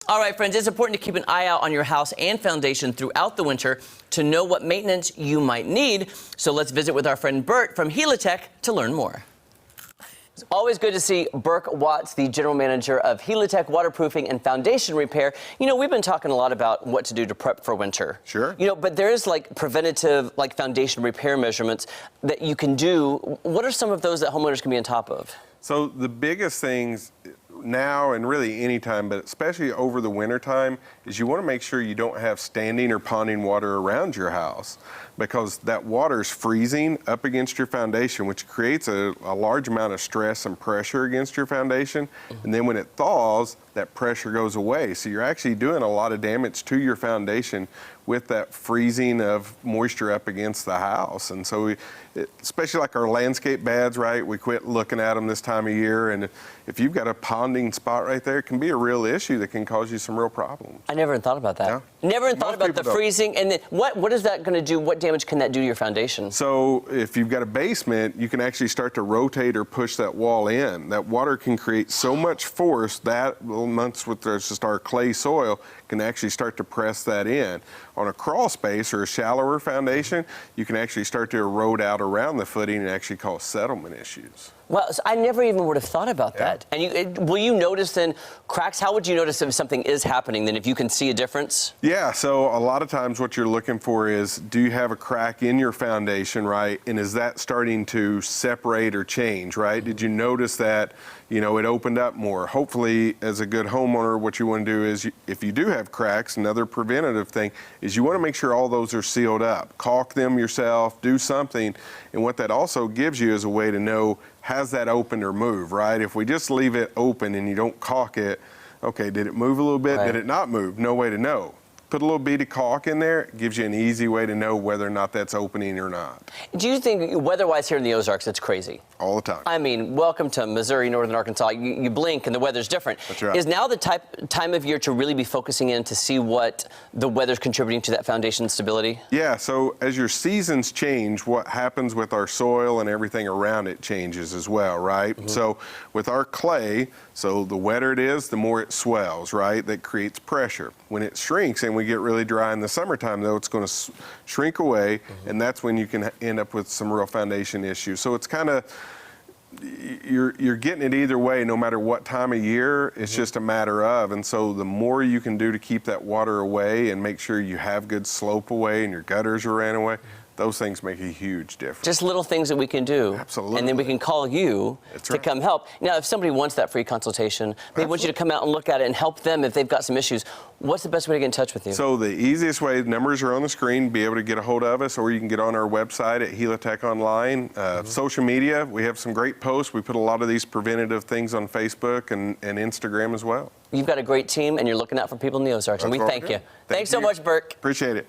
All right, friends, it's important to keep an eye out on your house and foundation throughout the winter to know what maintenance you might need. So let's visit with our friend Bert from Helitech to learn more. It's always good to see Burke Watts, the general manager of Helitech Waterproofing and Foundation Repair. You know, we've been talking a lot about what to do to prep for winter. Sure. You know, but there is like preventative, like foundation repair measurements that you can do. What are some of those that homeowners can be on top of? So the biggest things now and really anytime, but especially over the winter time, is you want to make sure you don't have standing or ponding water around your house, because that water is freezing up against your foundation, which creates a large amount of stress and pressure against your foundation. And then when it thaws, that pressure goes away. So you're actually doing a lot of damage to your foundation with that freezing of moisture up against the house. And so especially like our landscape beds, right? We quit looking at them this time of year. And if you've got a ponding spot right there, it can be a real issue that can cause you some real problems. I never thought about that. Yeah. Never thought about the freezing. And then what is that going to do? What damage can that do to your foundation? So if you've got a basement, you can actually start to rotate or push that wall in. That water can create so much force that amongst with just our clay soil can actually start to press that in. On a crawl space or a shallower foundation, you can actually start to erode out around the footing and actually cause settlement issues. Well, so I never even would have thought about that. And will you notice then cracks? How would you notice if something is happening then, if you can see a difference? Yeah, so a lot of times what you're looking for is, do you have a crack in your foundation, right? And is that starting to separate or change, right? Did you notice that, you know, it opened up more? Hopefully, as a good homeowner, what you want to do is, if you do have cracks, another preventative thing is you want to make sure all those are sealed up. Caulk them yourself, do something. And what that also gives you is a way to know, has that opened or moved, right? If we just leave it open and you don't caulk it, okay, did it move a little bit? Right. Did it not move? No way to know. Put a little bead of caulk in there, it gives you an easy way to know whether or not that's opening or not. Do you think weather-wise here in the Ozarks, it's crazy? All the time. I mean, welcome to Missouri, northern Arkansas. You blink and the weather's different. That's right. Is now the time of year to really be focusing in to see what the weather's contributing to that foundation stability? Yeah, so as your seasons change, what happens with our soil and everything around it changes as well, right? Mm-hmm. So with our clay, so the wetter it is, the more it swells, right? That creates pressure. When it shrinks and we get really dry in the summertime, though, it's going to shrink away, and that's when you can end up with some real foundation issues. So it's kind of, you're getting it either way, no matter what time of year. It's just a matter of, and so the more you can do to keep that water away and make sure you have good slope away and your gutters are ran away, those things make a huge difference. Just little things that we can do. Absolutely. And then we can call you to come help. Now, if somebody wants that free consultation, they want you to come out and look at it and help them if they've got some issues, what's the best way to get in touch with you? So the easiest way, the numbers are on the screen, be able to get a hold of us, or you can get on our website at Helitech Online. Social media, we have some great posts. We put a lot of these preventative things on Facebook and Instagram as well. You've got a great team, and you're looking out for people in the Ozarks, and we thank you. Thanks so much, Burke. Appreciate it.